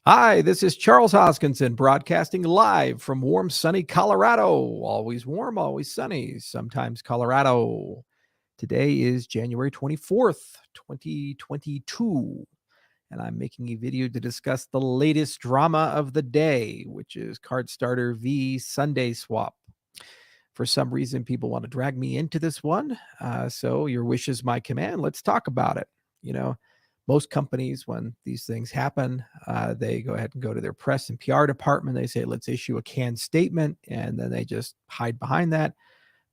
Hi, this is Charles Hoskinson broadcasting live from warm, sunny Colorado. Always warm, always sunny, sometimes Colorado. Today is January 24th, 2022, and I'm making a video to discuss the latest drama of the day, which is CardStarter v Sunday Swap. For some reason, people want to drag me into this one. So your wish is my command. Let's talk about it. You know, most companies, when these things happen, they go ahead and go to their press and PR department. They say, let's issue a canned statement, and then they just hide behind that.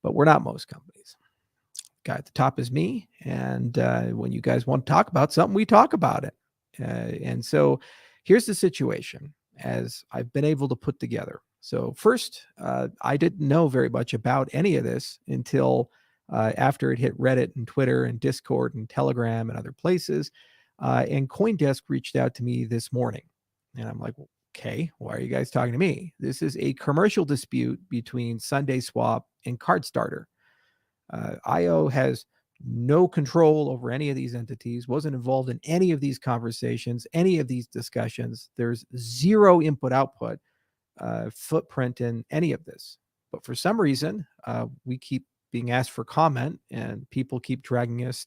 But we're not most companies. Guy at the top is me. And when you guys want to talk about something, we talk about it. And so here's the situation as I've been able to put together. So first, I didn't know very much about any of this until after it hit Reddit and Twitter and Discord and Telegram and other places. And CoinDesk reached out to me this morning. And I'm like, okay, why are you guys talking to me? This is a commercial dispute between Sunday Swap and CardStarter. IO has no control over any of these entities, wasn't involved in any of these conversations, any of these discussions. There's zero input output footprint in any of this. But for some reason, we keep being asked for comment, and people keep dragging us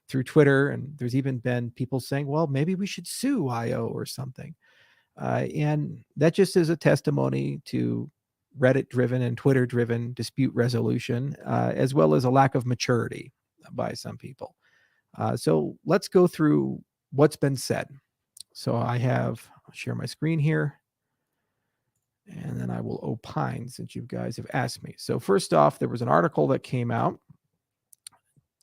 through Twitter. And there's even been people saying, well, maybe we should sue IO or something. And that just is a testimony to Reddit driven and Twitter driven dispute resolution, as well as a lack of maturity by some people. So let's go through what's been said. So I'll share my screen here, and then I will opine since you guys have asked me. So first off, there was an article that came out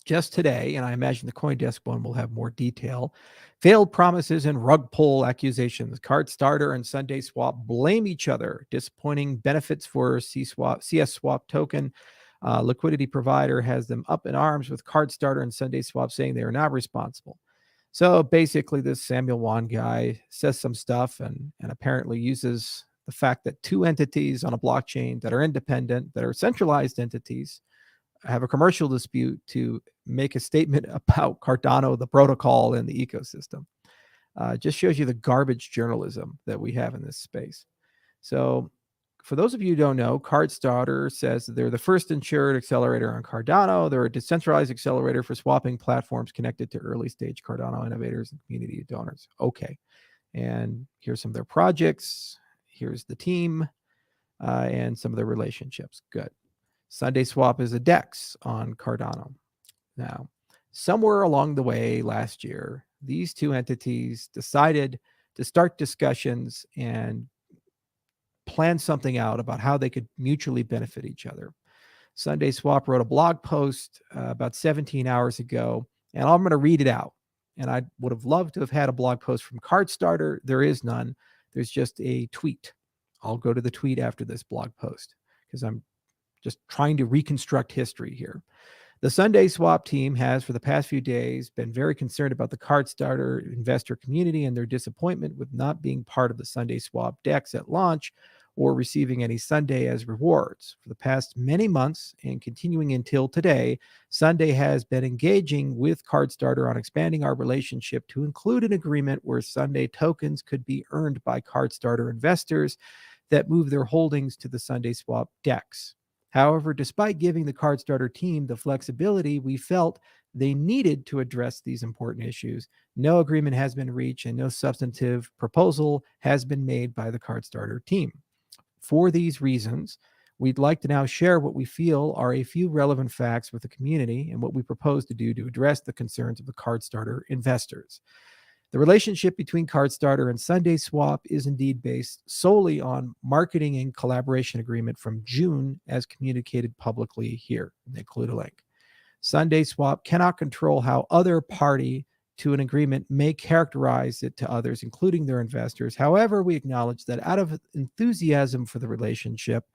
just today, and I imagine the CoinDesk one will have more detail. Failed promises and rug pull accusations. CardStarter and Sunday Swap blame each other. Disappointing benefits for CS Swap token. Liquidity provider has them up in arms with CardStarter and Sunday Swap, saying they are not responsible. So basically, this Samuel Wan guy says some stuff and apparently uses the fact that two entities on a blockchain that are independent, that are centralized entities, have a commercial dispute to make a statement about Cardano, the protocol, and the ecosystem. Just shows you the garbage journalism that we have in this space. So for those of you who don't know, CardStarter says that they're the first insured accelerator on Cardano. They're a decentralized accelerator for swapping platforms connected to early stage Cardano innovators and community donors. Okay. And here's some of their projects. Here's the team and some of their relationships. Good. Sunday Swap is a DEX on Cardano. Now, somewhere along the way last year, these two entities decided to start discussions and plan something out about how they could mutually benefit each other. Sunday Swap wrote a blog post about 17 hours ago, and I'm going to read it out. And I would have loved to have had a blog post from CardStarter. There is none. There's just a tweet. I'll go to the tweet after this blog post because I'm just trying to reconstruct history here. The Sunday Swap team has, for the past few days, been very concerned about the CardStarter investor community and their disappointment with not being part of the Sunday Swap DEX at launch or receiving any Sunday as rewards. For the past many months and continuing until today, Sunday has been engaging with CardStarter on expanding our relationship to include an agreement where Sunday tokens could be earned by CardStarter investors that move their holdings to the Sunday Swap DEX. However, despite giving the CardStarter team the flexibility we felt they needed to address these important issues, no agreement has been reached and no substantive proposal has been made by the CardStarter team. For these reasons, we'd like to now share what we feel are a few relevant facts with the community and what we propose to do to address the concerns of the CardStarter investors. The relationship between CardStarter and Sunday Swap is indeed based solely on marketing and collaboration agreement from June as communicated publicly here. They include a link. Sunday Swap cannot control how other party to an agreement may characterize it to others, including their investors. However, we acknowledge that out of enthusiasm for the relationship,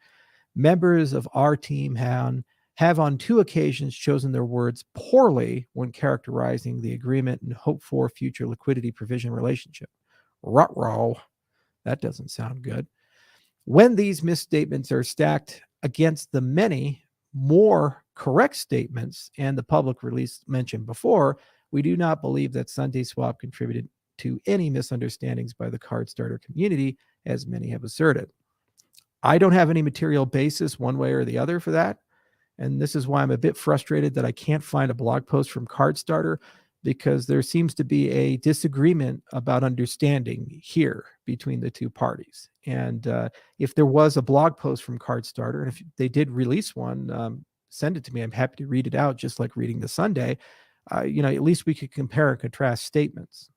members of our team have on two occasions chosen their words poorly when characterizing the agreement and hope for future liquidity provision relationship. Ruh-roh. That doesn't sound good. When these misstatements are stacked against the many more correct statements and the public release mentioned before, we do not believe that Sunday Swap contributed to any misunderstandings by the CardStarter community, as many have asserted. I don't have any material basis one way or the other for that. And this is why I'm a bit frustrated that I can't find a blog post from CardStarter, because there seems to be a disagreement about understanding here between the two parties. And if there was a blog post from CardStarter, and if they did release one, send it to me. I'm happy to read it out, just like reading the Sunday. At least we could compare and contrast statements.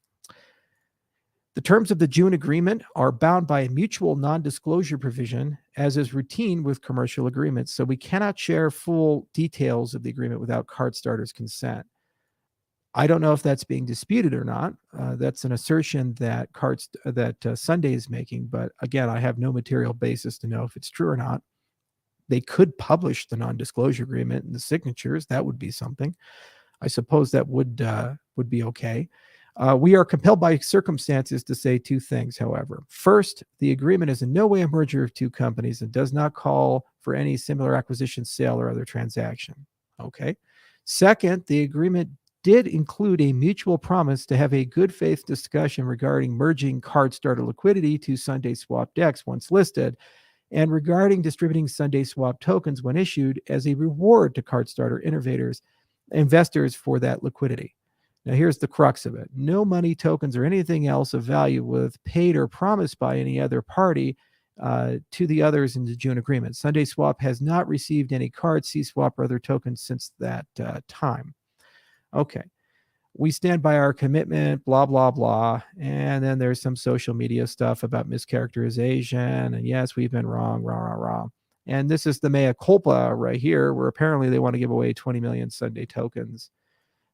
The terms of the June agreement are bound by a mutual non-disclosure provision, as is routine with commercial agreements, so we cannot share full details of the agreement without CardStarter's consent. I don't know if that's being disputed or not. That's an assertion that Sunday is making, but again, I have no material basis to know if it's true or not. They could publish the non-disclosure agreement and the signatures. That would be something. I suppose that would be okay. We are compelled by circumstances to say two things, however. First, the agreement is in no way a merger of two companies and does not call for any similar acquisition, sale, or other transaction. Okay. Second, the agreement did include a mutual promise to have a good faith discussion regarding merging CardStarter liquidity to Sunday Swap DEX once listed, and regarding distributing Sunday Swap tokens when issued as a reward to CardStarter investors for that liquidity. Now, here's the crux of it. No money, tokens, or anything else of value was paid or promised by any other party to the others in the June agreement. Sunday Swap has not received any cards, CSwap, or other tokens since that time. Okay. We stand by our commitment, blah, blah, blah. And then there's some social media stuff about mischaracterization. And yes, we've been wrong, rah, rah, rah. And this is the mea culpa right here, where apparently they want to give away 20 million Sunday tokens.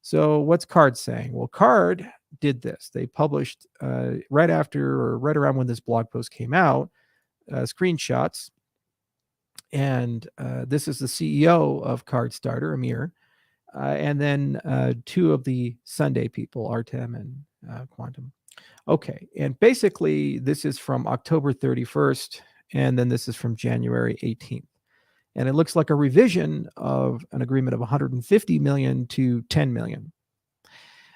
So what's Card saying? Well, Card did this. They published right after or right around when this blog post came out, screenshots. And this is the CEO of CardStarter, Amir. And then two of the Sunday people, Artem and Quantum. Okay. And basically, this is from October 31st. And then this is from January 18th. And it looks like a revision of an agreement of 150 million to 10 million.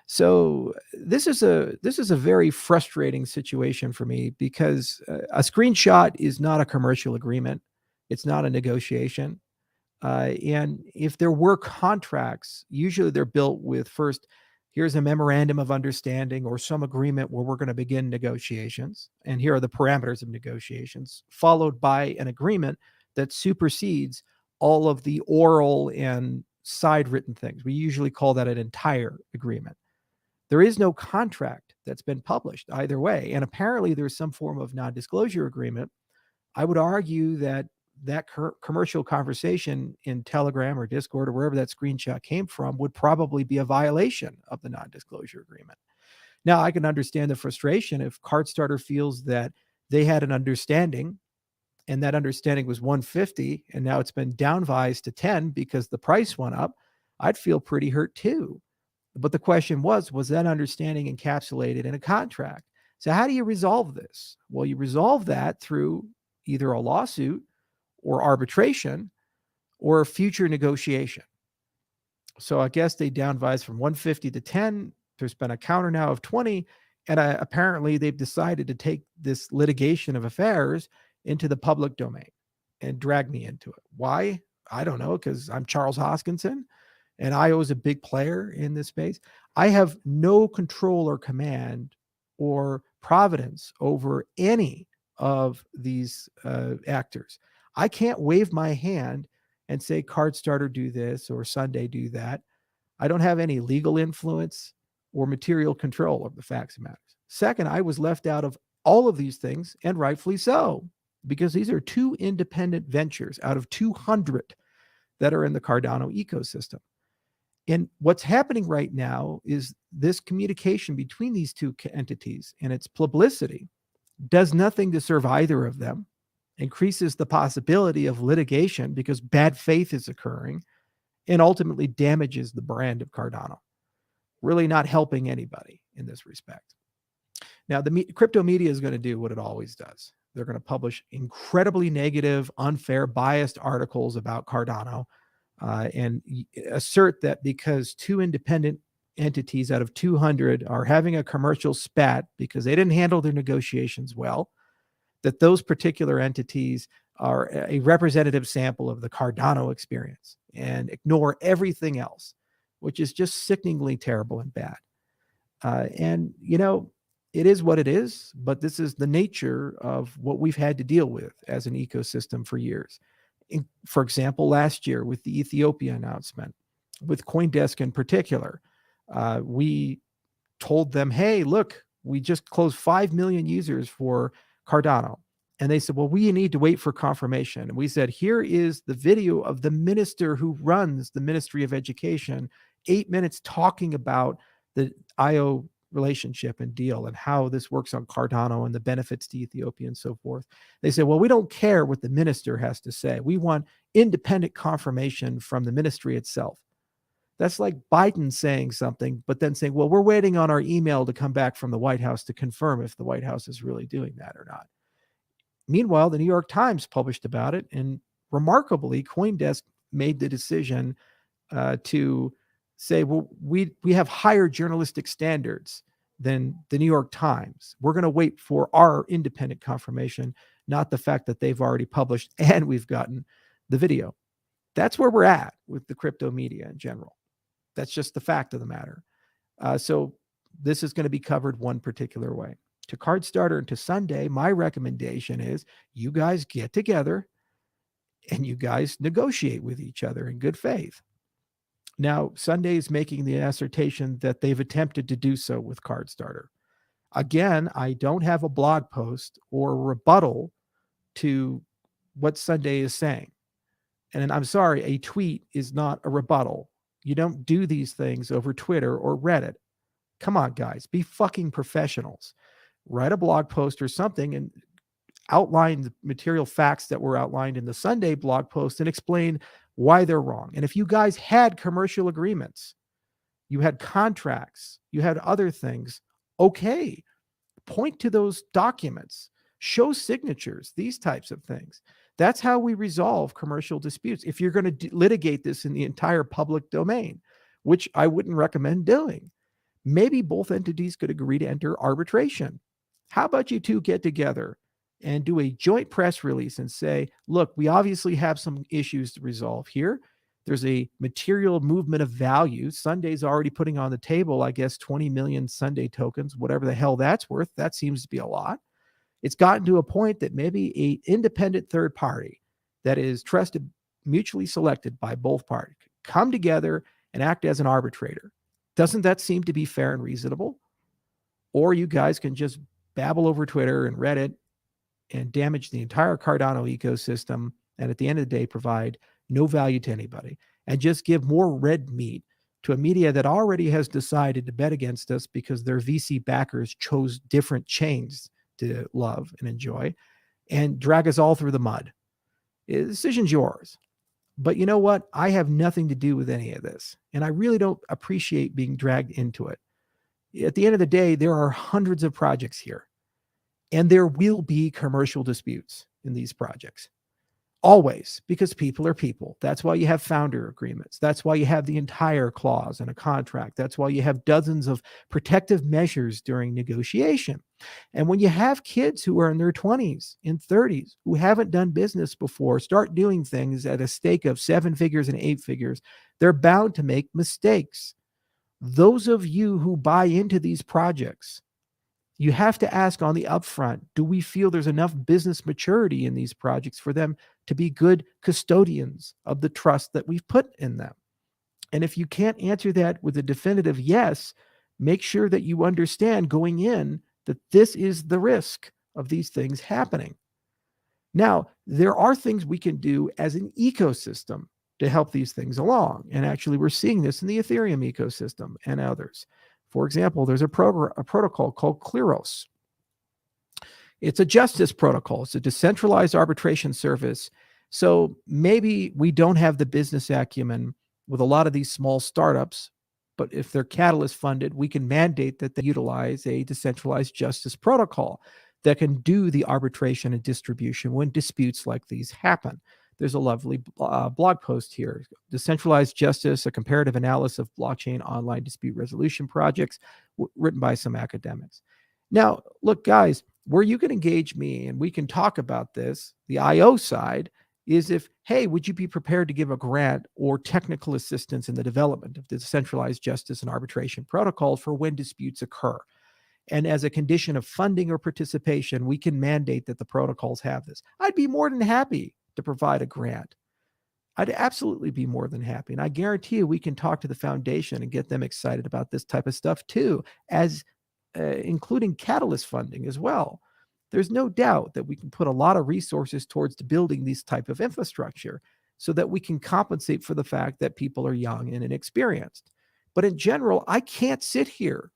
So this is a very frustrating situation for me, because a screenshot is not a commercial agreement. It's not a negotiation. And if there were contracts, usually they're built with first, here's a memorandum of understanding or some agreement where we're going to begin negotiations. And here are the parameters of negotiations, followed by an agreement that supersedes all of the oral and side written things. We usually call that an entire agreement. There is no contract that's been published either way. And apparently there's some form of non-disclosure agreement. I would argue that commercial conversation in Telegram or Discord or wherever that screenshot came from would probably be a violation of the non-disclosure agreement. Now, I can understand the frustration if CardStarter feels that they had an understanding and that understanding was 150 and now it's been downvised to 10 because the price went up. I'd feel pretty hurt too. But the question was that understanding encapsulated in a contract? So how do you resolve this? Well, you resolve that through either a lawsuit or arbitration or a future negotiation. So I guess they downvised from 150 to 10. There's been a counter now of 20. And apparently they've decided to take this litigation of affairs into the public domain and drag me into it. Why? I don't know, because I'm Charles Hoskinson and IO is a big player in this space. I have no control or command or providence over any of these actors. I can't wave my hand and say CardStarter do this or Sunday do that. I don't have any legal influence or material control of the facts and matters. Second, I was left out of all of these things, and rightfully so, because these are two independent ventures out of 200 that are in the Cardano ecosystem. And what's happening right now is this communication between these two entities and its publicity does nothing to serve either of them, increases the possibility of litigation because bad faith is occurring, and ultimately damages the brand of Cardano. Really not helping anybody in this respect. Now, the crypto media is going to do what it always does. They're going to publish incredibly negative, unfair, biased articles about Cardano and assert that because two independent entities out of 200 are having a commercial spat because they didn't handle their negotiations well, that those particular entities are a representative sample of the Cardano experience and ignore everything else, which is just sickeningly terrible and bad. And, it is what it is, but this is the nature of what we've had to deal with as an ecosystem for years. For example, last year with the Ethiopia announcement, with CoinDesk in particular, we told them, hey, look, we just closed 5 million users for Cardano. And they said, well, we need to wait for confirmation. And we said, here is the video of the minister who runs the Ministry of Education, 8 minutes talking about the IO relationship and deal and how this works on Cardano and the benefits to Ethiopia and so forth. They said, well, we don't care what the minister has to say. We want independent confirmation from the ministry itself. That's like Biden saying something, but then saying, well, we're waiting on our email to come back from the White House to confirm if the White House is really doing that or not. Meanwhile, the New York Times published about it, and remarkably, CoinDesk made the decision to say, well, we have higher journalistic standards than the New York Times. We're going to wait for our independent confirmation, not the fact that they've already published and we've gotten the video. That's where we're at with the crypto media in general. That's just the fact of the matter. So this is going to be covered one particular way. To CardStarter and to Sunday, my recommendation is you guys get together and you guys negotiate with each other in good faith. Now, Sunday is making the assertion that they've attempted to do so with CardStarter. Again, I don't have a blog post or a rebuttal to what Sunday is saying. And I'm sorry, a tweet is not a rebuttal. You don't do these things over Twitter or Reddit. Come on, guys, be fucking professionals. Write a blog post or something and outline the material facts that were outlined in the Sunday blog post and explain why they're wrong. And if you guys had commercial agreements, you had contracts, you had other things, okay, point to those documents, show signatures, these types of things. That's how we resolve commercial disputes. If you're going to litigate this in the entire public domain, which I wouldn't recommend doing, maybe both entities could agree to enter arbitration. How about you two get together and do a joint press release and say, look, we obviously have some issues to resolve here. There's a material movement of value. Sunday's already putting on the table, I guess, 20 million Sunday tokens, whatever the hell that's worth. That seems to be a lot. It's gotten to a point that maybe an independent third party that is trusted, mutually selected by both parties, come together and act as an arbitrator. Doesn't that seem to be fair and reasonable? Or you guys can just babble over Twitter and Reddit and damage the entire Cardano ecosystem, and at the end of the day provide no value to anybody, and just give more red meat to a media that already has decided to bet against us because their VC backers chose different chains to love and enjoy, and drag us all through the mud. The decision's yours. But you know what? I have nothing to do with any of this, and I really don't appreciate being dragged into it. At the end of the day, there are hundreds of projects here. And there will be commercial disputes in these projects. Always, because people are people. That's why you have founder agreements. That's why you have the entire clause in a contract. That's why you have dozens of protective measures during negotiation. And when you have kids who are in their 20s and 30s who haven't done business before, start doing things at a stake of 7 figures and 8 figures, they're bound to make mistakes. Those of you who buy into these projects, you have to ask on the upfront, do we feel there's enough business maturity in these projects for them to be good custodians of the trust that we've put in them? And if you can't answer that with a definitive yes, make sure that you understand going in that this is the risk of these things happening. Now, there are things we can do as an ecosystem to help these things along. And actually, we're seeing this in the Ethereum ecosystem and others. For example, there's a protocol called Kleros. It's a justice protocol. It's a decentralized arbitration service. So maybe we don't have the business acumen with a lot of these small startups, but if they're Catalyst funded, we can mandate that they utilize a decentralized justice protocol that can do the arbitration and distribution when disputes like these happen. There's a lovely blog post here. Decentralized Justice, a comparative analysis of blockchain online dispute resolution projects, written by some academics. Now, look, guys, where you can engage me and we can talk about this, the IO side, is if, hey, would you be prepared to give a grant or technical assistance in the development of the decentralized justice and arbitration protocol for when disputes occur? And as a condition of funding or participation, we can mandate that the protocols have this. I'd be more than happy to provide a grant. I'd absolutely be more than happy. And I guarantee you we can talk to the foundation and get them excited about this type of stuff too, as including catalyst funding as well. There's no doubt that we can put a lot of resources towards building these type of infrastructure so that we can compensate for the fact that people are young and inexperienced. But in general, I can't sit here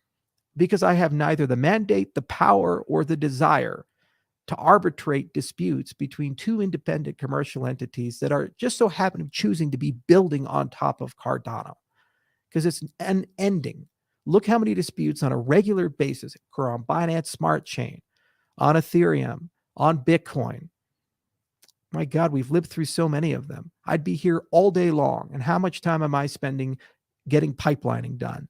because I have neither the mandate, the power, or the desire to arbitrate disputes between two independent commercial entities that are just so happen of choosing to be building on top of Cardano, because it's unending. Look how many disputes on a regular basis occur on Binance Smart Chain, on Ethereum, on Bitcoin. My God, we've lived through so many of them. I'd be here all day long. And how much time am I spending getting pipelining done,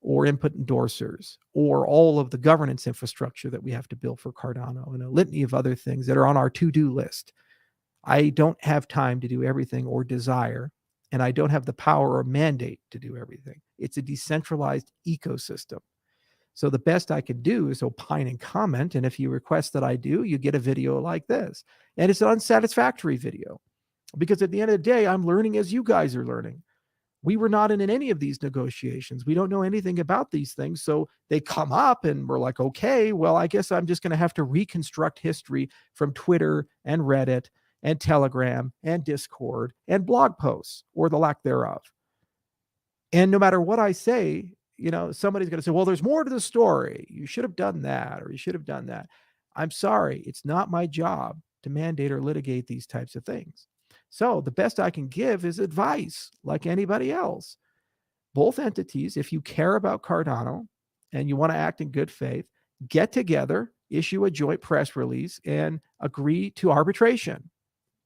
or input endorsers, or all of the governance infrastructure that we have to build for Cardano, and a litany of other things that are on our to-do list? I don't have time to do everything or desire, and I don't have the power or mandate to do everything. It's a decentralized ecosystem. So the best I can do is opine and comment, and if you request that I do, you get a video like this. And it's an unsatisfactory video, because at the end of the day, I'm learning as you guys are learning. We were not in any of these negotiations. We don't know anything about these things. So they come up and we're like, okay, well, I guess I'm just going to have to reconstruct history from Twitter and Reddit and Telegram and Discord and blog posts, or the lack thereof. And no matter what I say, somebody's going to say, well, there's more to the story. You should have done that, or you should have done that. I'm sorry. It's not my job to mandate or litigate these types of things. So the best I can give is advice, like anybody else. Both entities, if you care about Cardano and you want to act in good faith, get together, issue a joint press release, and agree to arbitration.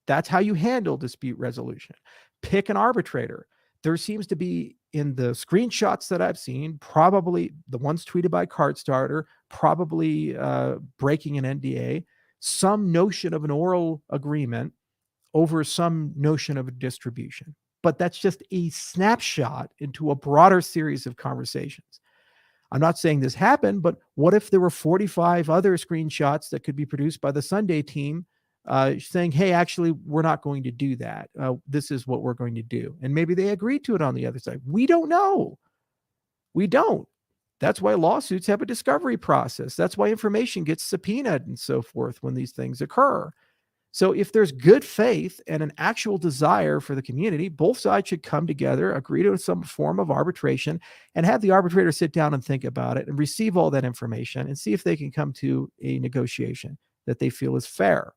That's how you handle dispute resolution. Pick an arbitrator. There seems to be, in the screenshots that I've seen, probably the ones tweeted by CardStarter, probably breaking an NDA, some notion of an oral agreement over some notion of a distribution. But that's just a snapshot into a broader series of conversations. I'm not saying this happened, but what if there were 45 other screenshots that could be produced by the Sunday team saying, hey, actually, we're not going to do that. This is what we're going to do. And maybe they agreed to it on the other side. We don't know. We don't. That's why lawsuits have a discovery process. That's why information gets subpoenaed and so forth when these things occur. So if there's good faith and an actual desire for the community, both sides should come together, agree to some form of arbitration, and have the arbitrator sit down and think about it and receive all that information and see if they can come to a negotiation that they feel is fair.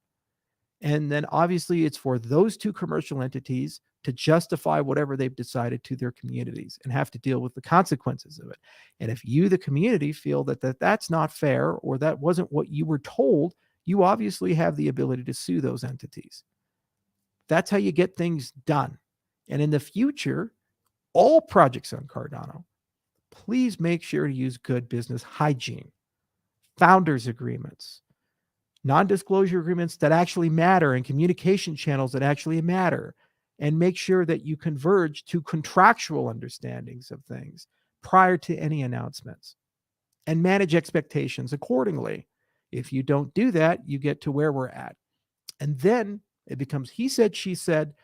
And then obviously it's for those two commercial entities to justify whatever they've decided to their communities and have to deal with the consequences of it. And if you, the community, feel that that's not fair, or that wasn't what you were told, you obviously have the ability to sue those entities. That's how you get things done. And in the future, all projects on Cardano, please make sure to use good business hygiene, founders agreements, non-disclosure agreements that actually matter, and communication channels that actually matter, and make sure that you converge to contractual understandings of things prior to any announcements, and manage expectations accordingly. If you don't do that, you get to where we're at. And then it becomes he said, she said,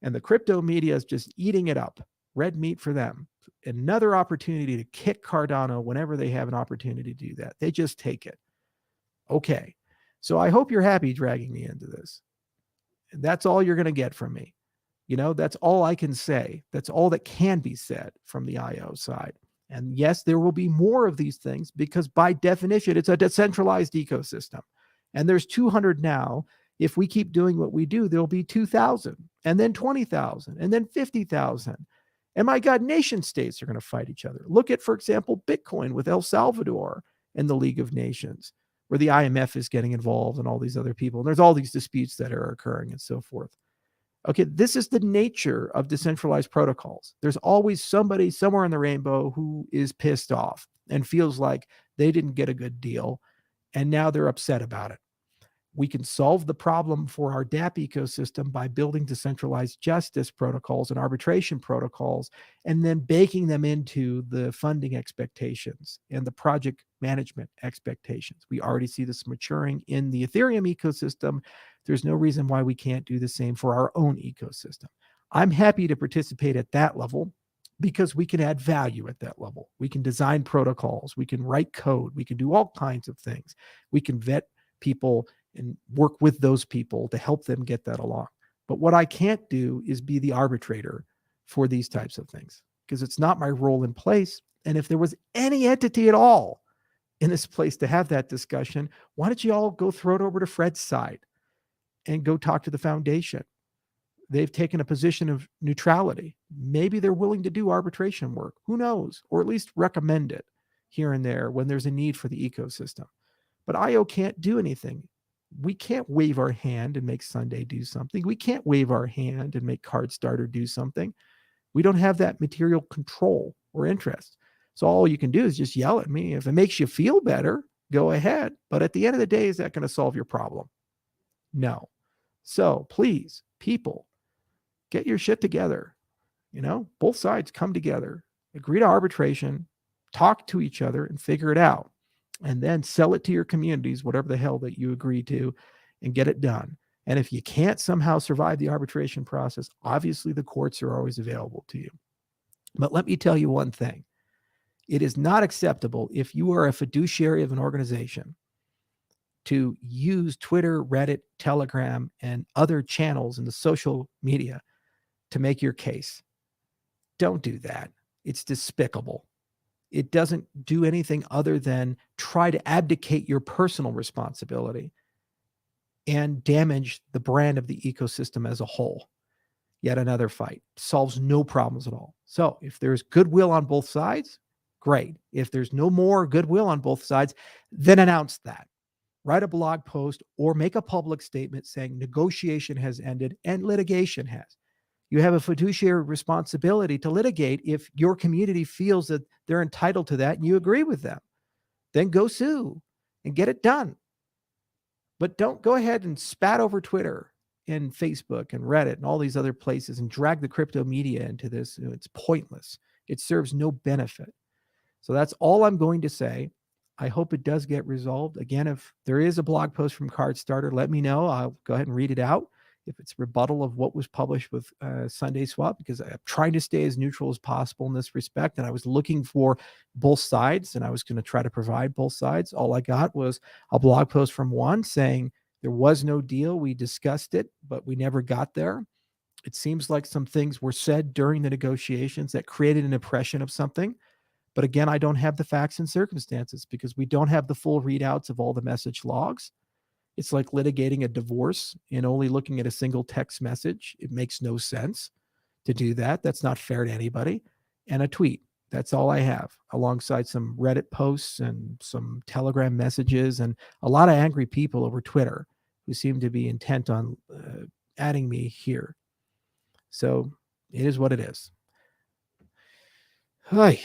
and the crypto media is just eating it up. Red meat for them. Another opportunity to kick Cardano whenever they have an opportunity to do that. They just take it. Okay. So I hope you're happy dragging me into this. And that's all you're going to get from me. That's all I can say. That's all that can be said from the IO side. And yes, there will be more of these things, because by definition, it's a decentralized ecosystem. And there's 200 now. If we keep doing what we do, there'll be 2,000, and then 20,000, and then 50,000. And my God, nation states are going to fight each other. Look at, for example, Bitcoin with El Salvador and the League of Nations, where the IMF is getting involved and all these other people. And there's all these disputes that are occurring and so forth. Okay, this is the nature of decentralized protocols. There's always somebody somewhere in the rainbow who is pissed off and feels like they didn't get a good deal, and now they're upset about it. We can solve the problem for our DApp ecosystem by building decentralized justice protocols and arbitration protocols, and then baking them into the funding expectations and the project management expectations. We already see this maturing in the Ethereum ecosystem. There's no reason why we can't do the same for our own ecosystem. I'm happy to participate at that level because we can add value at that level. We can design protocols, we can write code, we can do all kinds of things. We can vet people and work with those people to help them get that along. But what I can't do is be the arbitrator for these types of things because it's not my role in place. And if there was any entity at all in this place to have that discussion, why don't you all go throw it over to Fred's side and go talk to the foundation? They've taken a position of neutrality. Maybe they're willing to do arbitration work. Who knows? Or at least recommend it here and there when there's a need for the ecosystem. But IO can't do anything. We can't wave our hand and make Sunday do something. We can't wave our hand and make CardStarter do something. We don't have that material control or interest. So all you can do is just yell at me. If it makes you feel better, go ahead. But at the end of the day, is that going to solve your problem? No. So please, people, get your shit together. Both sides come together, agree to arbitration, talk to each other and figure it out. And then sell it to your communities, whatever the hell that you agree to, and get it done. And if you can't somehow survive the arbitration process, obviously the courts are always available to you. But let me tell you one thing. It is not acceptable if you are a fiduciary of an organization to use Twitter, Reddit, Telegram, and other channels in the social media to make your case. Don't do that. It's despicable. It doesn't do anything other than try to abdicate your personal responsibility and damage the brand of the ecosystem as a whole. Yet another fight. Solves no problems at all. So if there's goodwill on both sides, great. If there's no more goodwill on both sides, then announce that. Write a blog post or make a public statement saying negotiation has ended and litigation has. You have a fiduciary responsibility to litigate if your community feels that they're entitled to that and you agree with them. Then go sue and get it done. But don't go ahead and spat over Twitter and Facebook and Reddit and all these other places and drag the crypto media into this. It's pointless. It serves no benefit. So that's all I'm going to say. I hope it does get resolved. Again, if there is a blog post from CardStarter, let me know. I'll go ahead and read it out. If it's rebuttal of what was published with Sunday Swap, because I'm trying to stay as neutral as possible in this respect. And I was looking for both sides and I was going to try to provide both sides. All I got was a blog post from one saying there was no deal. We discussed it, but we never got there. It seems like some things were said during the negotiations that created an impression of something. But again, I don't have the facts and circumstances because we don't have the full readouts of all the message logs. It's like litigating a divorce and only looking at a single text message. It makes no sense to do that. That's not fair to anybody. And a tweet. That's all I have, alongside some Reddit posts and some Telegram messages and a lot of angry people over Twitter who seem to be intent on adding me here. So it is what it is. Hi.